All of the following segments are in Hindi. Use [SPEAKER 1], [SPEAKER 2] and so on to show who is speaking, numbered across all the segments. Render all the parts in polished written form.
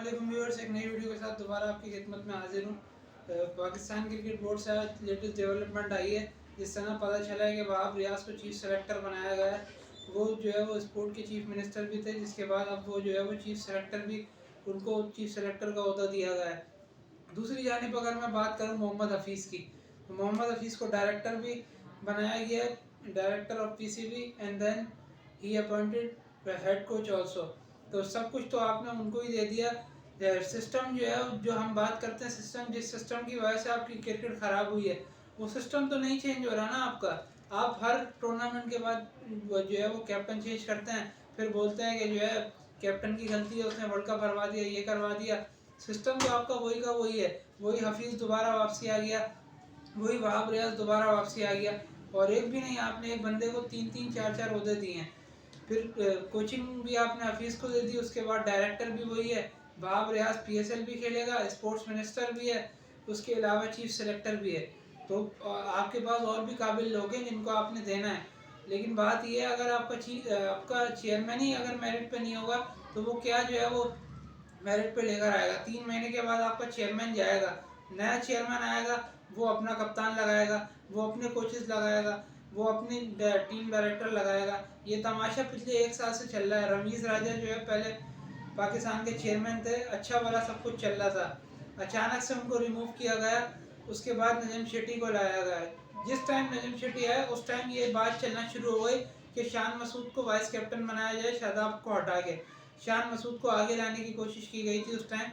[SPEAKER 1] अस्सलाम व्यूअर्स, एक नई वीडियो के साथ दोबारा आपकी खिदमत में हाजिर हूँ। पाकिस्तान क्रिकेट बोर्ड से आज लेटेस्ट डेवलपमेंट आई है, जिस तरह पता चला है कि वहाब रियाज को चीफ सेलेक्टर बनाया गया है। वो जो है वो स्पोर्ट के चीफ मिनिस्टर भी थे, जिसके बाद अब वो जो है वो चीफ सेलेक्टर भी, उनको चीफ सेलेक्टर का ओहदा दिया गया है। दूसरी जानिब अगर मैं बात करूँ मोहम्मद हफीज़ की, तो मोहम्मद हफीज़ को डायरेक्टर भी बनाया गया है, director of PCB, and then he appointed head coach also. तो सब कुछ तो आपने उनको ही दे दिया। सिस्टम जो है, जो हम बात करते हैं सिस्टम, जिस सिस्टम की वजह से आपकी क्रिकेट ख़राब हुई है, वो सिस्टम तो नहीं चेंज हो रहा ना आपका। आप हर टूर्नामेंट के बाद जो है वो कैप्टन चेंज करते हैं, फिर बोलते हैं कि जो है कैप्टन की गलती है, उसने वर्ल्ड कप हरवा दिया, ये करवा दिया। सिस्टम तो आपका वही का वही है। वही हफीज़ दोबारा वापसी आ गया, वही वहाब रियाज दोबारा वापसी आ गया। और एक भी नहीं, आपने एक बंदे को तीन तीन चार चार ओहदे दिए हैं। फिर कोचिंग भी आपने हफीज़ को दे दी, उसके बाद डायरेक्टर भी वही है। वहाब रियाज पीएसएल भी खेलेगा, स्पोर्ट्स मिनिस्टर भी है, उसके अलावा चीफ सेलेक्टर भी है। तो आपके पास और भी काबिल लोग हैं जिनको आपने देना है। लेकिन बात यह है, अगर आपका चेयरमैन ही अगर मेरिट पे नहीं होगा, तो वो क्या जो है वो मेरिट पे लेकर आएगा। 3 महीने के बाद आपका चेयरमैन जाएगा, नया चेयरमैन आएगा, वो अपना कप्तान लगाएगा, वो अपने कोचेस लगाएगा, वो अपनी टीम डायरेक्टर लगाएगा। ये तमाशा पिछले 1 साल से चल रहा है। रमीज़ राजा जो है पहले पाकिस्तान के चेयरमैन थे, अच्छा वाला सब कुछ चल रहा था, अचानक से उनको रिमूव किया गया। उसके बाद नजम शेट्टी को लाया गया। जिस टाइम नजम शेट्टी आया उस टाइम ये बात चलना शुरू हो गई कि शान मसूद को वाइस कैप्टन बनाया जाए, शादाब को हटा के शान मसूद को आगे लाने की कोशिश की गई थी उस टाइम।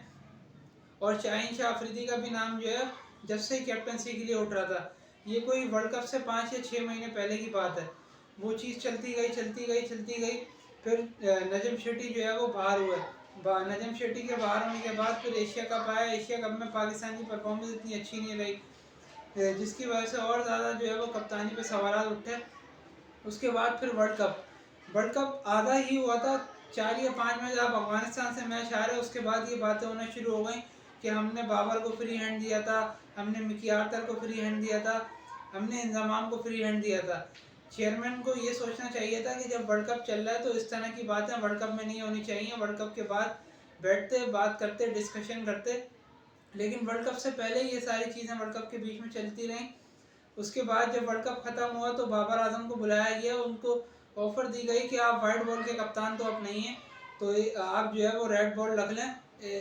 [SPEAKER 1] और शाहीन शाह अफरीदी का भी नाम जो है जब से ही कैप्टनसी के लिए उठ रहा था। ये कोई वर्ल्ड कप से 5 या 6 महीने पहले की बात है। वो चीज़ चलती गई चलती गई चलती गई। फिर नजम शेट्टी जो है वो बाहर हुए। नजम शेट्टी के बाहर होने के बाद फिर एशिया कप आया। एशिया कप में पाकिस्तान की परफॉर्मेंस इतनी अच्छी नहीं रही, जिसकी वजह से और ज़्यादा जो है वो कप्तानी पे सवाल उठे। उसके बाद फिर वर्ल्ड कप आधा ही हुआ था, 4 या 5 मैच आप अफगानिस्तान से मैच आ रहे, उसके बाद ये बातें होना शुरू हो गई कि हमने बाबर को फ्री हैंड दिया था, हमने मिकी आर्टर को फ्री हैंड दिया था, हमने इंजमाम को फ्री हैंड दिया था। चेयरमैन को ये सोचना चाहिए था कि जब वर्ल्ड कप चल रहा है तो इस तरह की बातें वर्ल्ड कप में नहीं होनी चाहिए। वर्ल्ड कप के बाद बैठते, बात करते, डिस्कशन करते। लेकिन वर्ल्ड कप से पहले ये सारी चीज़ें वर्ल्ड कप के बीच में चलती रहीं। उसके बाद जब वर्ल्ड कप ख़त्म हुआ तो बाबर आजम को बुलाया गया, उनको ऑफ़र दी गई कि आप वाइट बॉल के कप्तान तो अब नहीं हैं, तो आप जो है वो रेड बॉल रख लें,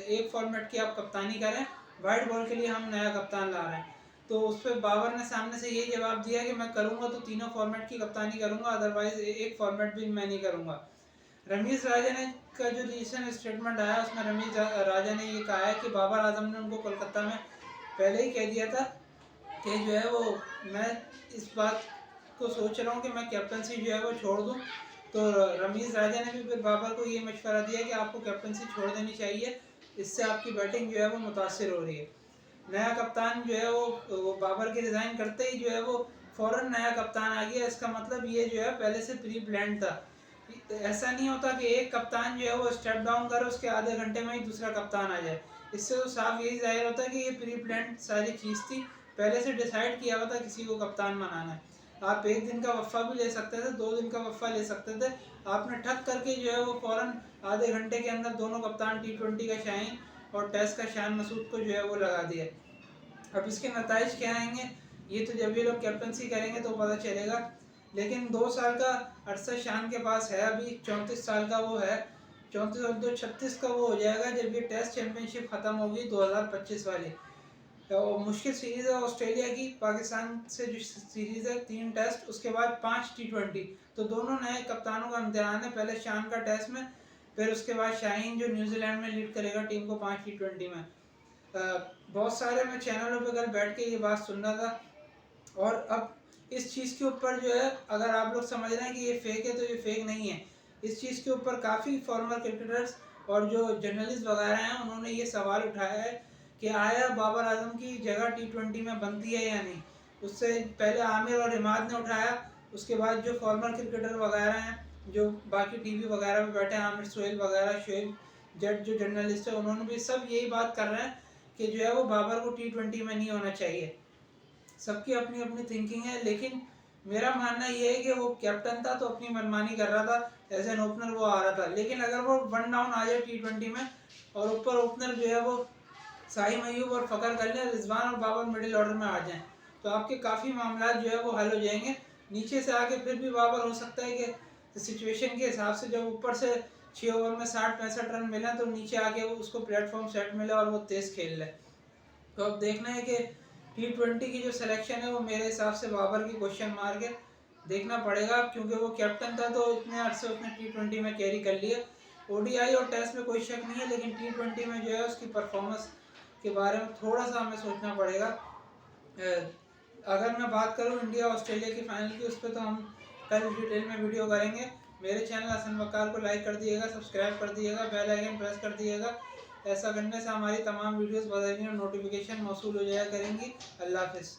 [SPEAKER 1] एक फॉर्मेट की आप कप्तानी करें, वाइट बॉल के लिए हम नया कप्तान ला रहे हैं। तो उस पर बाबर ने सामने से यही जवाब दिया कि मैं करूँगा तो तीनों फॉर्मेट की कप्तानी करूँगा, अदरवाइज़ एक फॉर्मेट भी मैं नहीं करूँगा। रमीज़ राजा ने का जो रिसेंट स्टेटमेंट आया, उसमें रमीज़ राजा ने ये कहा है कि बाबर आजम ने उनको कोलकाता में पहले ही कह दिया था कि जो है वो मैं इस बात को सोच रहा हूँ कि मैं कैप्टनसी जो है वो छोड़ दूँ। तो रमीज़ राजा ने भी फिर बाबर को ये मशवरा दिया कि आपको कैप्टनसी छोड़ देनी चाहिए, इससे आपकी बैटिंग जो है वो मुतासिर हो रही है। नया कप्तान जो है वो बाबर के रिज़ाइन करते ही जो है वो फ़ौरन नया कप्तान आ गया। इसका मतलब ये जो है पहले से प्री प्लान्ड था। ऐसा नहीं होता कि एक कप्तान जो है वो स्टेप डाउन करे, उसके आधे घंटे में ही दूसरा कप्तान आ जाए। इससे तो साफ यही जाहिर होता है कि ये प्री प्लान्ड सारी चीज़ थी, पहले से डिसाइड किया हुआ था किसी को कप्तान बनाना है। आप 1 दिन का वफ़ा भी ले सकते थे, 2 दिन का वफ़ा ले सकते थे। आपने ठक करके जो है वो फ़ौरन आधे घंटे के अंदर दोनों कप्तान, T20 का शाहीन और टेस्ट का शान मसूद को जो है वो लगा दिया। अब इसके नताइज क्या आएंगे, ये तो जब ये लोग कैप्टनसी करेंगे तो पता चलेगा। लेकिन 2 साल का अरसा शान के पास है, अभी 34 साल का वो है। 34 और 2 36 का वो हो जाएगा जब ये टेस्ट चैम्पियनशिप ख़त्म होगी 2025 वाली। तो मुश्किल सीरीज़ है ऑस्ट्रेलिया की, पाकिस्तान से जो सीरीज़ है 3 टेस्ट, उसके बाद 5 T20। तो दोनों नए कप्तानों का इम्तिहान है, पहले शान का टेस्ट में, फिर उसके बाद शाहीन जो न्यूजीलैंड में लीड करेगा टीम को 5 T20 में। बहुत सारे मैं चैनलों पे कल बैठ के ये बात सुन रहा था। और अब इस चीज़ के ऊपर जो है, अगर आप लोग समझ रहे हैं कि ये फेक है तो ये फेक नहीं है। इस चीज़ के ऊपर काफ़ी फॉर्मर क्रिकेटर्स और जो जर्नलिस्ट वगैरह हैं उन्होंने ये सवाल उठाया है कि आया बाबर आजम की जगह T20 में बनती है या नहीं। उससे पहले आमिर और इमाद ने उठाया, उसके बाद जो फॉर्मर क्रिकेटर वगैरह हैं, जो बाकी टीवी वगैरह पे बैठे हैं, आमिर सोहेल वगैरह, शोएब जट जो जर्नलिस्ट है, उन्होंने भी सब यही बात कर रहे हैं कि जो है वो बाबर को T20 में नहीं होना चाहिए। सबकी अपनी अपनी थिंकिंग है, लेकिन मेरा मानना ये है कि वो कैप्टन था तो अपनी मनमानी कर रहा था, एज एन ओपनर वो आ रहा था। लेकिन अगर वो 1 डाउन आ जाए T20 में और ऊपर ओपनर जो है वो शाहिद अयूब और फ़खर कर लें, रिजवान और बाबर मिडिल ऑर्डर में आ जाएं, तो आपके काफ़ी मामला जो है वो हल हो जाएंगे। नीचे से आके फिर भी बाबर हो सकता है कि सिचुएशन के हिसाब से जब ऊपर से 6 ओवर में 60-65 रन मिला तो नीचे आके वो उसको प्लेटफॉर्म सेट मिला और वो तेज़ खेल ले। तो अब देखना है कि T20 की जो सिलेक्शन है वो मेरे हिसाब से बाबर की क्वेश्चन मार्क है, देखना पड़ेगा, क्योंकि वो कैप्टन था तो इतने अर्से उसने T20 में कैरी कर लिया। ODI और टेस्ट में कोई शक नहीं है, लेकिन T20 में जो है उसकी परफॉर्मेंस के बारे में थोड़ा सा हमें सोचना पड़ेगा। अगर मैं बात करूं इंडिया ऑस्ट्रेलिया की फाइनल की, उस पर तो हम कल डिटेल में वीडियो करेंगे। मेरे चैनल हसन वकार को लाइक कर दिएगा, सब्सक्राइब कर दिएगा, बेल आइकन प्रेस कर दिएगा। ऐसा करने से हमारी तमाम वीडियोस बदलने और नोटिफिकेशन मौसूल हो जाया करेंगी। अल्लाह हाफिज़।